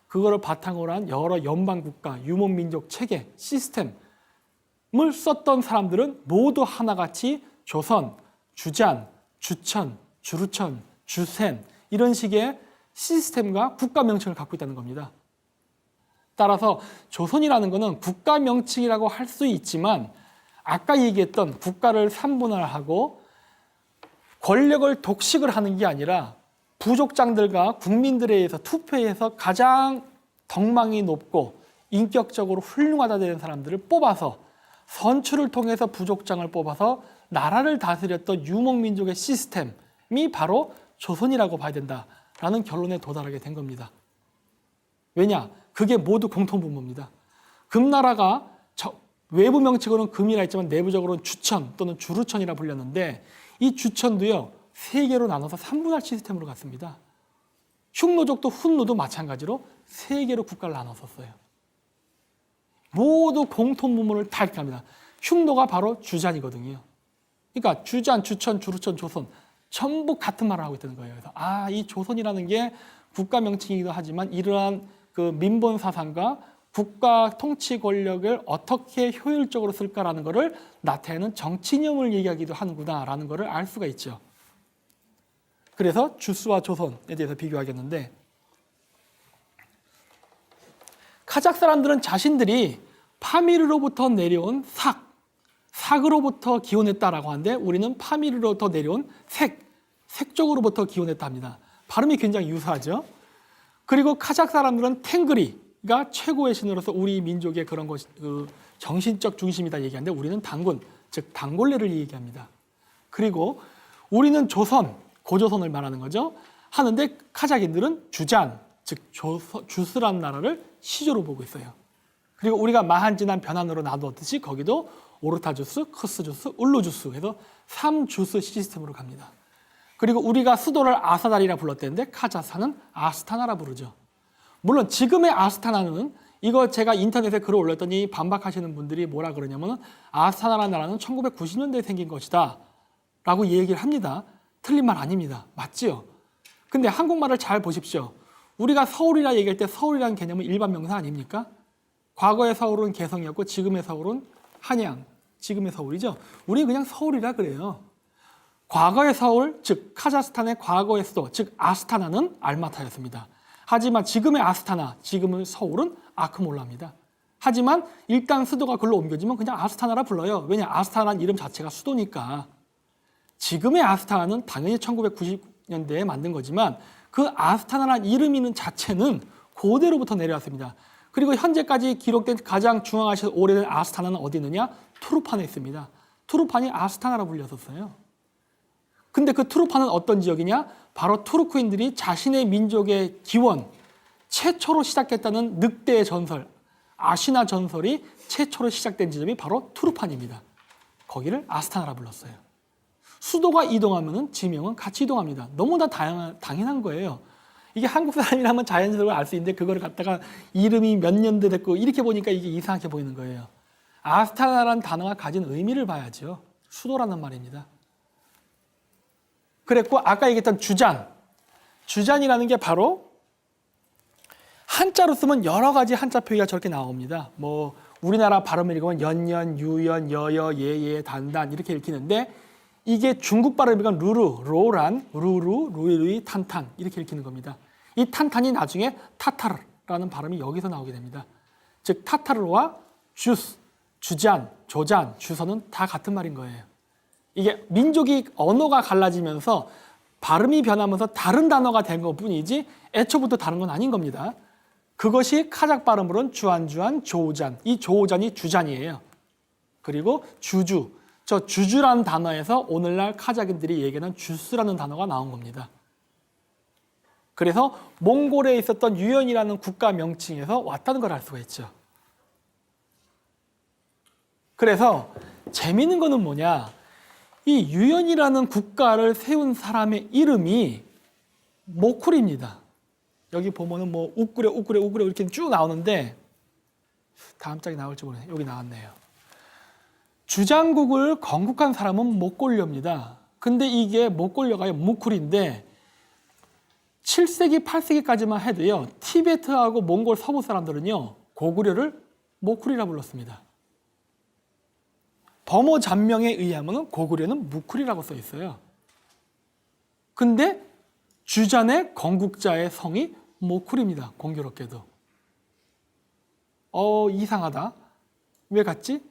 Speaker 1: 그거를 바탕으로 한 여러 연방국가, 유목민족 체계, 시스템을 썼던 사람들은 모두 하나같이 조선, 주잔, 주천, 주루천, 주센 이런 식의 시스템과 국가 명칭을 갖고 있다는 겁니다. 따라서 조선이라는 것은 국가 명칭이라고 할 수 있지만 아까 얘기했던 국가를 삼분할하고 권력을 독식을 하는 게 아니라 부족장들과 국민들에 의해서 투표해서 가장 덕망이 높고 인격적으로 훌륭하다 되는 사람들을 뽑아서 선출을 통해서 부족장을 뽑아서 나라를 다스렸던 유목민족의 시스템이 바로 조선이라고 봐야 된다라는 결론에 도달하게 된 겁니다. 왜냐? 그게 모두 공통분모입니다. 금나라가 외부 명칭으로는 금이라 했지만 내부적으로는 주천 또는 주루천이라 불렸는데 이 주천도요 3개로 나눠서 3분할 시스템으로 갔습니다. 흉노족도 훈노도 마찬가지로 3개로 국가를 나눴었어요. 모두 공통분모를 다 이렇게 합니다. 흉노가 바로 주잔이거든요. 그러니까 주잔, 주천, 주루천, 조선 전부 같은 말을 하고 있다는 거예요. 그래서 이 조선이라는 게 국가 명칭이기도 하지만 이러한 그 민본 사상과 국가 통치 권력을 어떻게 효율적으로 쓸까라는 것을 나타내는 정치념을 얘기하기도 하는구나라는 것을 알 수가 있죠. 그래서 주스와 조선에 대해서 비교하겠는데 카자흐 사람들은 자신들이 파미르로부터 내려온 삭으로부터 기원했다라고 하는데 우리는 파미르로부터 내려온 색쪽으로부터 기원했다 합니다. 발음이 굉장히 유사하죠. 그리고 카자흐 사람들은 탱그리가 최고의 신으로서 우리 민족의 그런 것, 정신적 중심이다 얘기하는데 우리는 당군, 즉 당골레를 얘기합니다. 그리고 우리는 조선, 고조선을 말하는 거죠. 하는데 카자흐인들은 주잔, 즉 주스라는 나라를 시조로 보고 있어요. 그리고 우리가 마한지난 변환으로 나누었듯이 거기도 오르타주스, 크스주스, 울루주스 해서 3주스 시스템으로 갑니다. 그리고 우리가 수도를 아사달이라 불렀대는데 카자흐는 아스타나라 부르죠. 물론 지금의 아스타나는 이거 제가 인터넷에 글을 올렸더니 반박하시는 분들이 뭐라 그러냐면 아스타나라는 나라는 1990년대에 생긴 것이다 라고 얘기를 합니다. 틀린 말 아닙니다. 맞지요? 근데 한국말을 잘 보십시오. 우리가 서울이라 얘기할 때 서울이라는 개념은 일반 명사 아닙니까? 과거의 서울은 개성이었고 지금의 서울은 한양, 지금의 서울이죠. 우리는 그냥 서울이라 그래요. 과거의 서울, 즉 카자흐스탄의 과거의 수도, 즉 아스타나는 알마타였습니다. 하지만 지금의 아스타나, 지금의 서울은 아크몰라입니다. 하지만 일단 수도가 글로 옮겨지면 그냥 아스타나라 불러요. 왜냐? 아스타나라는 이름 자체가 수도니까. 지금의 아스타나는 당연히 1990년대에 만든 거지만 그 아스타나라는 이름 있는 자체는 고대로부터 내려왔습니다. 그리고 현재까지 기록된 가장 중앙아시아에서 오래된 아스타나는 어디 있느냐? 투르판에 있습니다. 투르판이 아스타나라 불렸었어요. 근데 그 투르판은 어떤 지역이냐? 바로 투르크인들이 자신의 민족의 기원, 최초로 시작했다는 늑대의 전설, 아시나 전설이 최초로 시작된 지점이 바로 투르판입니다. 거기를 아스타나라 불렀어요. 수도가 이동하면 지명은 같이 이동합니다. 너무나 당연한 거예요. 이게 한국 사람이라면 자연스러워 알 수 있는데 그걸 갖다가 이름이 몇 년대 됐고 이렇게 보니까 이게 이상하게 보이는 거예요. 아스타나라는 단어가 가진 의미를 봐야죠. 수도라는 말입니다. 그랬고 아까 얘기했던 주잔이라는 게 바로 한자로 쓰면 여러 가지 한자 표기가 저렇게 나옵니다. 뭐 우리나라 발음을 읽으면 연연, 유연, 여여, 예예, 단단 이렇게 읽히는데 이게 중국 발음이건 루루, 로란, 루루, 루이루이, 탄탄 이렇게 읽히는 겁니다. 이 탄탄이 나중에 타타르라는 발음이 여기서 나오게 됩니다. 즉 타타르와 주스, 주잔, 조잔, 주선은 다 같은 말인 거예요. 이게 민족이 언어가 갈라지면서 발음이 변하면서 다른 단어가 된 것뿐이지 애초부터 다른 건 아닌 겁니다. 그것이 카자흐 발음으로는 주안주안, 조우잔. 이 조우잔이 주잔이에요. 그리고 주주. 저 주주라는 단어에서 오늘날 카자흐인들이 얘기하는 주스라는 단어가 나온 겁니다. 그래서 몽골에 있었던 유연이라는 국가 명칭에서 왔다는 걸 알 수가 있죠. 그래서 재미있는 거는 뭐냐? 이 유연이라는 국가를 세운 사람의 이름이 모쿨입니다. 여기 보면은 뭐 우꾸레 이렇게 쭉 나오는데 다음 장에 나올지 모르겠네요. 여기 나왔네요. 주장국을 건국한 사람은 몽골려입니다. 근데 이게 몽골려가 무쿨인데 7세기, 8세기까지만 해도요. 티베트하고 몽골 서부 사람들은요. 고구려를 모쿨이라 불렀습니다. 범어 잔명에 의하면 고구려는 무쿨이라고 써 있어요. 근데 주잔의 건국자의 성이 모쿨입니다. 공교롭게도. 이상하다. 왜 같지?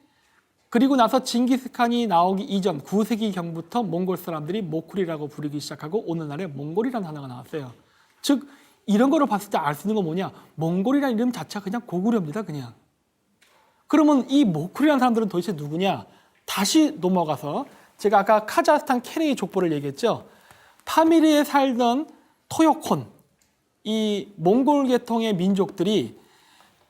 Speaker 1: 그리고 나서 징기스칸이 나오기 이전 9세기경부터 몽골 사람들이 모쿨이라고 부르기 시작하고 오늘날에 몽골이라는 단어가 나왔어요. 즉 이런 거를 봤을 때 알 수 있는 건 뭐냐? 몽골이라는 이름 자체가 그냥 고구려입니다. 그냥. 그러면 이 모쿨이라는 사람들은 도대체 누구냐? 다시 넘어가서 제가 아까 카자흐스탄 케레이 족보를 얘기했죠. 파미리에 살던 토요콘, 이 몽골 계통의 민족들이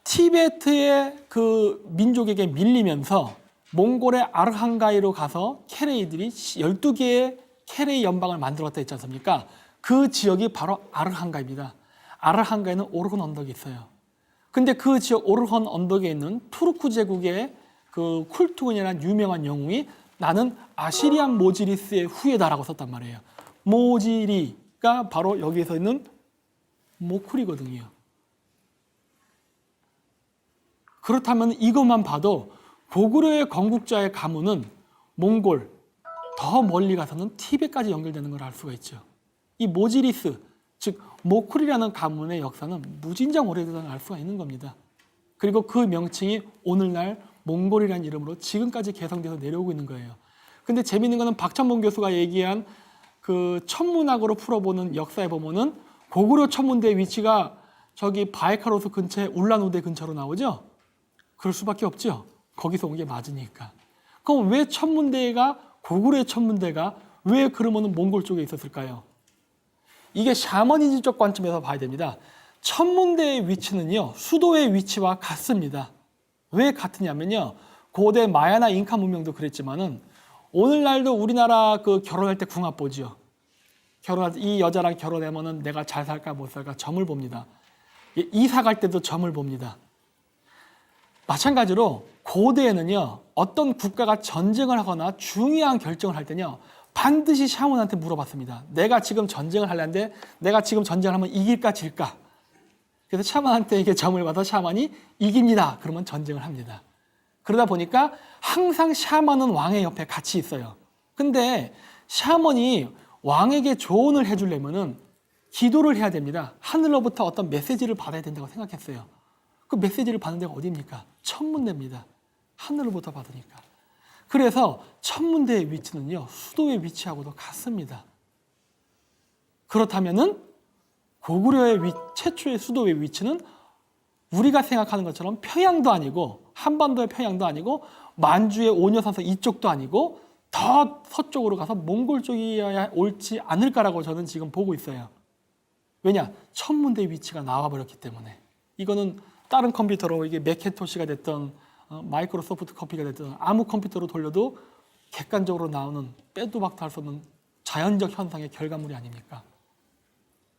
Speaker 1: 티베트의 그 민족에게 밀리면서 몽골의 아르한가이로 가서 케레이들이 12개의 케레이 연방을 만들었다 했지 않습니까? 그 지역이 바로 아르한가입니다. 아르한가에는 오르혼 언덕이 있어요. 근데 그 지역 오르혼 언덕에 있는 투르크 제국의 그 쿨투군이라는 유명한 영웅이 나는 아시리안 모지리스의 후예다라고 썼단 말이에요. 모지리가 바로 여기에서 있는 모쿨이거든요. 그렇다면 이것만 봐도 고구려의 건국자의 가문은 몽골, 더 멀리 가서는 티베트까지 연결되는 걸 알 수가 있죠. 이 모지리스, 즉 모쿨이라는 가문의 역사는 무진장 오래되다는 걸 알 수가 있는 겁니다. 그리고 그 명칭이 오늘날 몽골이라는 이름으로 지금까지 개성돼서 내려오고 있는 거예요. 근데 재미있는 거는 박찬봉 교수가 얘기한 그 천문학으로 풀어보는 역사에 보면은 고구려 천문대의 위치가 저기 바이카로스 근처에 울란우대 근처로 나오죠? 그럴 수밖에 없죠. 거기서 온 게 맞으니까. 그럼 왜 천문대가 고구려의 천문대가 왜 그러면은 몽골 쪽에 있었을까요? 이게 샤머니즘적 관점에서 봐야 됩니다. 천문대의 위치는요, 수도의 위치와 같습니다. 왜 같으냐면요, 고대 마야나 잉카 문명도 그랬지만은 오늘날도 우리나라 그 결혼할 때 궁합 보죠. 이 여자랑 결혼하면은 내가 잘 살까 못 살까 점을 봅니다. 이사 갈 때도 점을 봅니다. 마찬가지로 고대에는요, 어떤 국가가 전쟁을 하거나 중요한 결정을 할 때는요, 반드시 샤먼한테 물어봤습니다. 내가 지금 전쟁을 하려는데 내가 지금 전쟁을 하면 이길까 질까? 그래서 샤먼한테 이게 점을 받아 샤먼이 이깁니다. 그러면 전쟁을 합니다. 그러다 보니까 항상 샤먼은 왕의 옆에 같이 있어요. 근데 샤먼이 왕에게 조언을 해주려면은 기도를 해야 됩니다. 하늘로부터 어떤 메시지를 받아야 된다고 생각했어요. 그 메시지를 받는 데가 어디입니까? 천문대입니다. 하늘로부터 받으니까. 그래서 천문대의 위치는요, 수도의 위치하고도 같습니다. 그렇다면은 고구려의 최초의 수도의 위치는 우리가 생각하는 것처럼 평양도 아니고 한반도의 평양도 아니고 만주의 오녀산성 이쪽도 아니고 더 서쪽으로 가서 몽골 쪽이어야 옳지 않을까라고 저는 지금 보고 있어요. 왜냐? 천문대의 위치가 나와버렸기 때문에. 이거는 다른 컴퓨터로 이게 맥킨토시가 됐던 마이크로소프트 컴퓨터가 됐던 아무 컴퓨터로 돌려도 객관적으로 나오는 빼도 박도 할 수 없는 자연적 현상의 결과물이 아닙니까?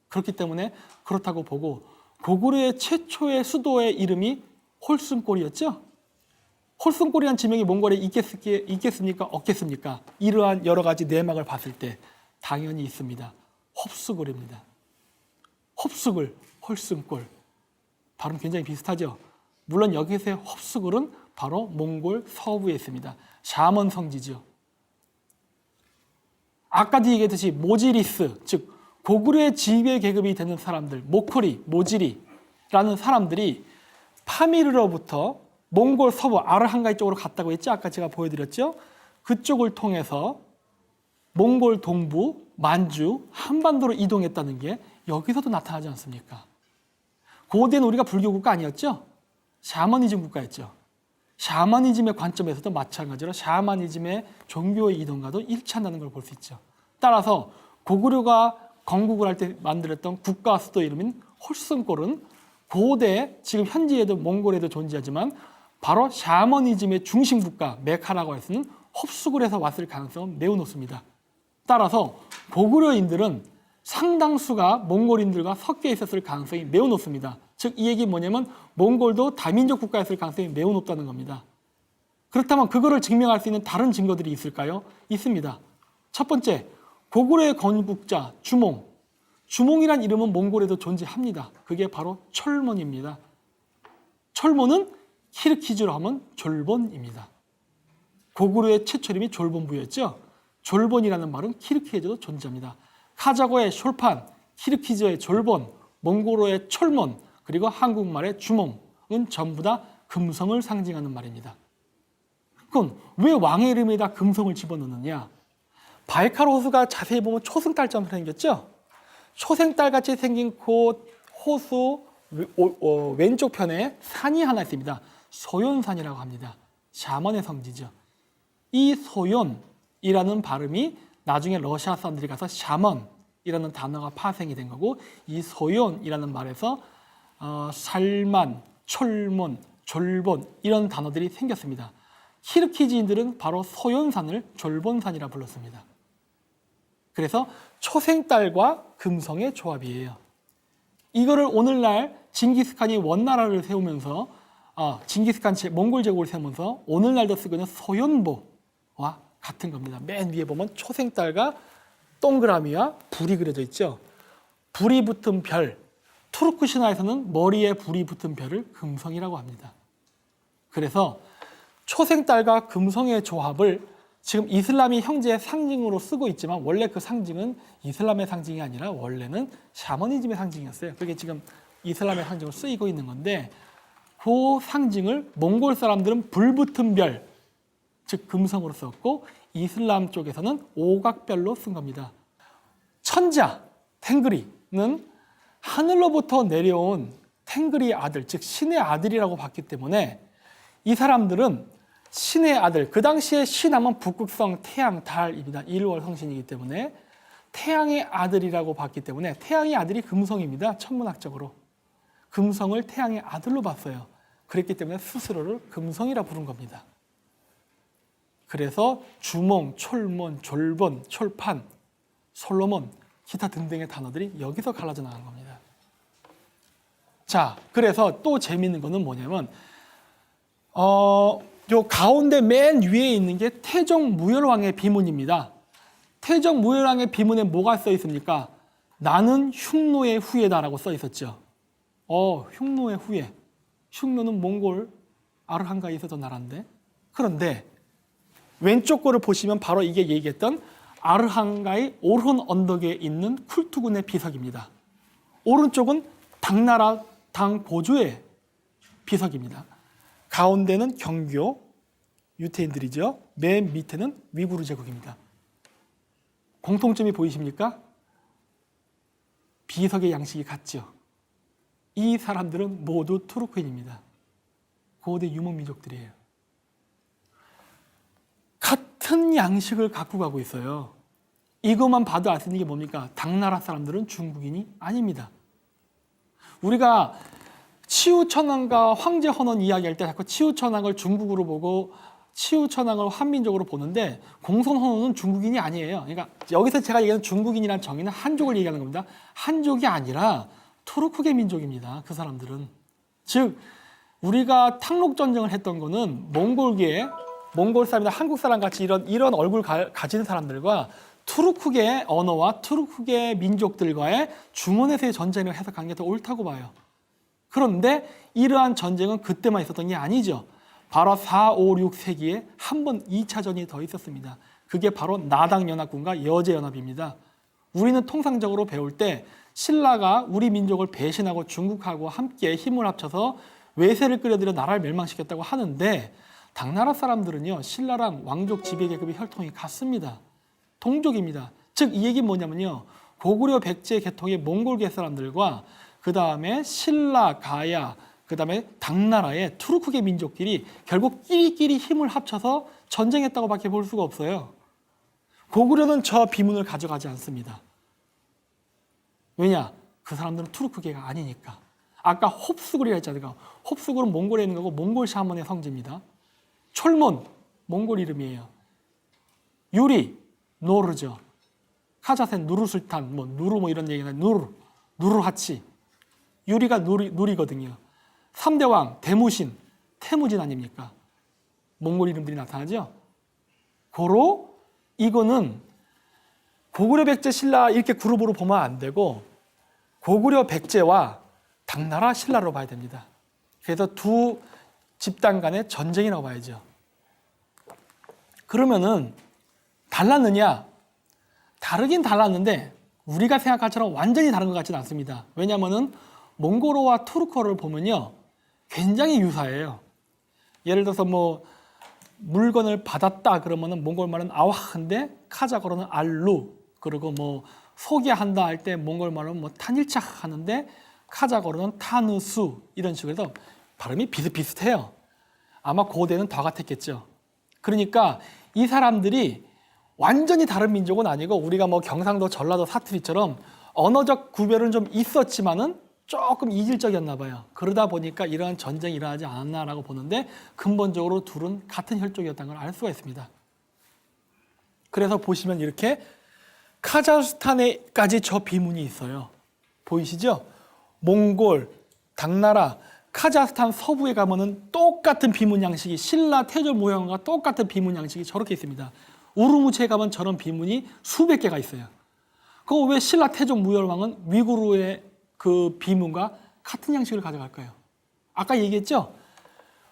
Speaker 1: 그렇기 때문에 그렇다고 보고 고구려의 최초의 수도의 이름이 홀순골이었죠? 홀순골이라는 지명이 몽골에 있겠습니까? 없겠습니까? 이러한 여러 가지 내막을 봤을 때 당연히 있습니다. 홉수골입니다. 홉수골, 홀순골. 발음 굉장히 비슷하죠? 물론 여기서의 홉수골은 바로 몽골 서부에 있습니다. 샤먼 성지죠. 아까도 얘기했듯이 모지리스, 즉 고구려의 지배 계급이 되는 사람들, 모쿠리, 모지리라는 사람들이 파미르로부터 몽골 서부 아르한가이 쪽으로 갔다고 했죠. 아까 제가 보여드렸죠. 그쪽을 통해서 몽골 동부, 만주, 한반도로 이동했다는 게 여기서도 나타나지 않습니까? 고대는 우리가 불교 국가 아니었죠? 샤머니즘 국가였죠. 샤머니즘의 관점에서도 마찬가지로 샤머니즘의 종교의 이동과도 일치한다는 걸 볼 수 있죠. 따라서 고구려가 건국을 할 때 만들었던 국가 수도 이름인 홀순골은 고대, 지금 현지에도 몽골에도 존재하지만 바로 샤머니즘의 중심 국가 메카라고 할 수 있는 홉수골에서 왔을 가능성은 매우 높습니다. 따라서 고구려인들은 상당수가 몽골인들과 섞여 있었을 가능성이 매우 높습니다. 즉 이 얘기 뭐냐면 몽골도 다민족 국가였을 가능성이 매우 높다는 겁니다. 그렇다면 그거를 증명할 수 있는 다른 증거들이 있을까요? 있습니다. 첫 번째, 고구려의 건국자 주몽. 주몽이란 이름은 몽골에도 존재합니다. 그게 바로 철몬입니다. 철몬은 키르키즈로 하면 졸본입니다. 고구려의 최초 이름이 졸본부였죠. 졸본이라는 말은 키르키즈에도 존재합니다. 카자고의 숄판, 키르키즈의 졸본, 몽골어의 철몬, 그리고 한국말의 주몽은 전부 다 금성을 상징하는 말입니다. 그럼 왜 왕의 이름에다 금성을 집어넣느냐? 바이칼 호수가 자세히 보면 초승달처럼 생겼죠? 초승달같이 생긴 그 호수 왼쪽 편에 산이 하나 있습니다. 소연산이라고 합니다. 샤먼의 성지죠. 이 소연이라는 발음이 나중에 러시아 사람들이 가서 샤먼이라는 단어가 파생이 된 거고, 이 소연이라는 말에서 살만, 철몬, 졸본 이런 단어들이 생겼습니다. 키르키즈인들은 바로 소연산을 졸본산이라 불렀습니다. 그래서 초생딸과 금성의 조합이에요. 이거를 오늘날 징기스칸이 원나라를 세우면서 징기스칸 몽골 제국을 세우면서 오늘날도 쓰고 있는 소연보와 같은 겁니다. 맨 위에 보면 초생딸과 동그라미와 불이 그려져 있죠. 불이 붙은 별, 투르크 신화에서는 머리에 불이 붙은 별을 금성이라고 합니다. 그래서 초생딸과 금성의 조합을 지금 이슬람이 형제의 상징으로 쓰고 있지만 원래 그 상징은 이슬람의 상징이 아니라 원래는 샤머니즘의 상징이었어요. 그게 지금 이슬람의 상징으로 쓰이고 있는 건데, 그 상징을 몽골 사람들은 불 붙은 별, 즉 금성으로 썼고, 이슬람 쪽에서는 오각별로 쓴 겁니다. 천자, 탱그리는 하늘로부터 내려온 탱그리의 아들, 즉 신의 아들이라고 봤기 때문에 이 사람들은 신의 아들, 그 당시에 신하면 북극성, 태양, 달입니다. 일월 성신이기 때문에 태양의 아들이라고 봤기 때문에 태양의 아들이 금성입니다. 천문학적으로. 금성을 태양의 아들로 봤어요. 그랬기 때문에 스스로를 금성이라 부른 겁니다. 그래서 주몽, 촐몬, 졸본, 촐판, 솔로몬, 기타 등등의 단어들이 여기서 갈라져 나간 겁니다. 자, 그래서 또 재미있는 거는 뭐냐면 요 가운데 맨 위에 있는 게 태종무열왕의 비문입니다. 태종무열왕의 비문에 뭐가 써 있습니까? 나는 흉노의 후예다라고 써 있었죠. 흉노의 후예. 흉노는 몽골 아르한가에 있었던 나라인데. 그런데 왼쪽 거를 보시면 바로 이게 얘기했던 아르한가의 오른 언덕에 있는 쿨투군의 비석입니다. 오른쪽은 당나라 당고조의 비석입니다. 가운데는 경교, 유태인들이죠. 맨 밑에는 위구르 제국입니다. 공통점이 보이십니까? 비석의 양식이 같죠. 이 사람들은 모두 투르크인입니다. 고대 유목민족들이에요. 같은 양식을 갖고 가고 있어요. 이것만 봐도 알 수 있는 게 뭡니까? 당나라 사람들은 중국인이 아닙니다. 우리가 치우천왕과 황제헌원 이야기할 때 자꾸 치우천왕을 중국으로 보고 치우천왕을 한민족으로 보는데, 공손헌원은 중국인이 아니에요. 그러니까 여기서 제가 얘기하는 중국인이라는 정의는 한족을 얘기하는 겁니다. 한족이 아니라 투르크계 민족입니다. 그 사람들은. 즉 우리가 탕록 전쟁을 했던 거는 몽골계, 몽골 사람이나 한국 사람 같이 이런 얼굴 가진 사람들과 투르크계 언어와 투르크계 민족들과의 중원에서의 전쟁을 해석한 게 더 옳다고 봐요. 그런데 이러한 전쟁은 그때만 있었던 게 아니죠. 바로 4, 5, 6세기에 한 번 2차전이 더 있었습니다. 그게 바로 나당연합군과 여제연합입니다. 우리는 통상적으로 배울 때 신라가 우리 민족을 배신하고 중국하고 함께 힘을 합쳐서 외세를 끌어들여 나라를 멸망시켰다고 하는데, 당나라 사람들은요, 신라랑 왕족 지배계급의 혈통이 같습니다. 동족입니다. 즉 이 얘기는 뭐냐면요, 고구려 백제 계통의 몽골계 사람들과 그 다음에 신라, 가야, 그 다음에 당나라의 투르크계 민족끼리 결국 끼리끼리 힘을 합쳐서 전쟁했다고 밖에 볼 수가 없어요. 고구려는 저 비문을 가져가지 않습니다. 왜냐? 그 사람들은 투르크계가 아니니까. 아까 홉수굴이라 했잖아요. 홉수굴은 몽골에 있는 거고 몽골 샤먼의 성지입니다. 촐몬, 몽골 이름이에요. 유리, 노르죠. 카자센, 누르술탄, 누르 이런 얘기나 누르하치. 유리가 누리거든요. 3대 왕, 대무신, 태무진 아닙니까? 몽골 이름들이 나타나죠? 고로 이거는 고구려 백제 신라 이렇게 그룹으로 보면 안 되고 고구려 백제와 당나라 신라로 봐야 됩니다. 그래서 두 집단 간의 전쟁이라고 봐야죠. 그러면은 달랐느냐? 다르긴 달랐는데 우리가 생각할 처럼 완전히 다른 것 같지는 않습니다. 왜냐하면은 몽골어와 투르크어를 보면요, 굉장히 유사해요. 예를 들어서 물건을 받았다 그러면은 몽골 말은 아와한데 카자흐어로는 알루, 그리고 소개한다 할 때 몽골 말은 탄일착 하는데 카자흐어로는 타누수 이런 식으로 해서 발음이 비슷비슷해요. 아마 고대는 더 같았겠죠. 그러니까 이 사람들이 완전히 다른 민족은 아니고 우리가 뭐 경상도, 전라도, 사투리처럼 언어적 구별은 좀 있었지만은 조금 이질적이었나 봐요. 그러다 보니까 이러한 전쟁이 일어나지 않았나라고 보는데 근본적으로 둘은 같은 혈족이었다는 걸 알 수가 있습니다. 그래서 보시면 이렇게 카자흐스탄에까지 저 비문이 있어요. 보이시죠? 몽골, 당나라, 카자흐스탄 서부에 가면은 똑같은 비문 양식이 신라 태조 모형과 똑같은 비문 양식이 저렇게 있습니다. 우르무치에 가면 저런 비문이 수백 개가 있어요. 그거 왜 신라 태조 무열왕은 위구르의 그 비문과 같은 양식을 가져갈까요? 아까 얘기했죠?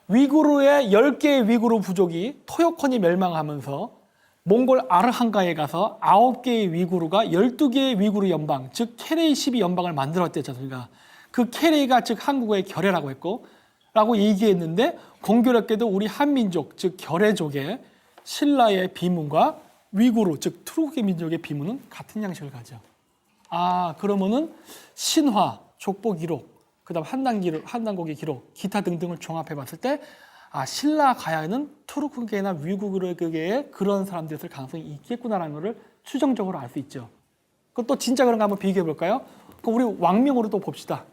Speaker 1: 위구르의 10개의 위구르 부족이 토요콘이 멸망하면서 몽골 아르한가에 가서 9개의 위구르가 12개의 위구르 연방, 즉 케레이 12연방을 만들었댔지 않습니까? 그 케레이가 즉 한국어의 결해라고 했고 라고 얘기했는데 공교롭게도 우리 한민족, 즉 결해족의 신라의 비문과 위구르, 즉 투르크의 민족의 비문은 같은 양식을 가져. 아, 그러면은 신화, 족보 기록, 그다음 한단고기 기록, 기타 등등을 종합해 봤을 때 아, 신라 가야에는 투르크계나 위구르계의 그런 사람들이었을 가능성이 있겠구나라는 것을 추정적으로 알 수 있죠. 그것도 진짜 그런가 한번 비교해 볼까요? 우리 왕명으로 또 봅시다.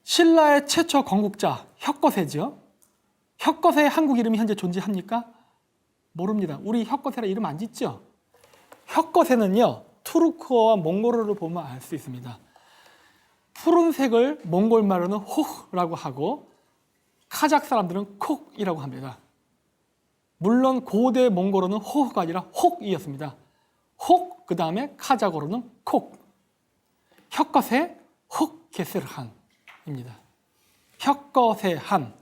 Speaker 1: 신라의 최초 건국자 혁거세죠. 혁거세의 한국 이름이 현재 존재합니까? 모릅니다. 우리 혁거세라 이름 안 짓죠? 혁거세는요. 투르크어와 몽골어를 보면 알 수 있습니다. 푸른색을 몽골말로는 호라고 하고 카자흐 사람들은 콕이라고 합니다. 물론 고대 몽골어는 호가 아니라 혹이었습니다. 혹, 그 다음에 카자흐어로는 콕. 혁거세, 혹게스르한입니다. 혁거세한,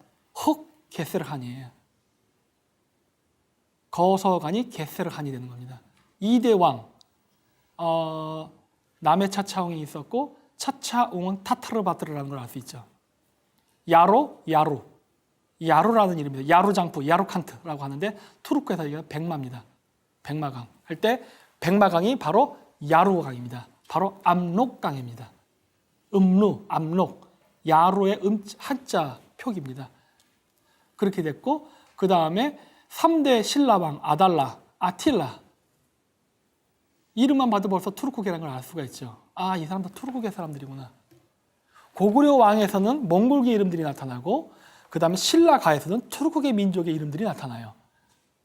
Speaker 1: 혹게스르한이에요. 거서간이 게스르한이 되는 겁니다. 2대 왕, 남의 차차웅이 있었고 차차웅은 타타르바트르라는 걸 알 수 있죠. 야루라는 이름입니다. 야루장프, 야루칸트라고 하는데 투르크에서 얘기하는 백마입니다. 백마강 할 때 백마강이 바로 야루강입니다. 바로 압록강입니다. 압록, 야루의 한자 표기입니다. 그렇게 됐고 그 다음에 3대 신라왕 아달라, 아틸라 이름만 봐도 벌써 투르크계라는 걸 알 수가 있죠. 아, 이 사람도 투르크계 사람들이구나. 고구려 왕에서는 몽골계 이름들이 나타나고 그 다음에 신라가에서는 투르크계 민족의 이름들이 나타나요.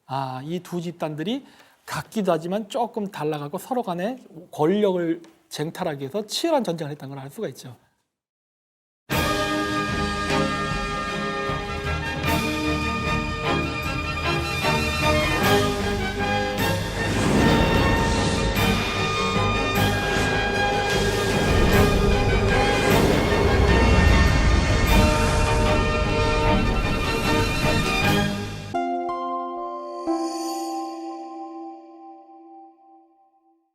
Speaker 1: 아, 이 두 집단들이 같기도 하지만 조금 달라가고 서로 간에 권력을 쟁탈하기 위해서 치열한 전쟁을 했다는 걸 알 수가 있죠.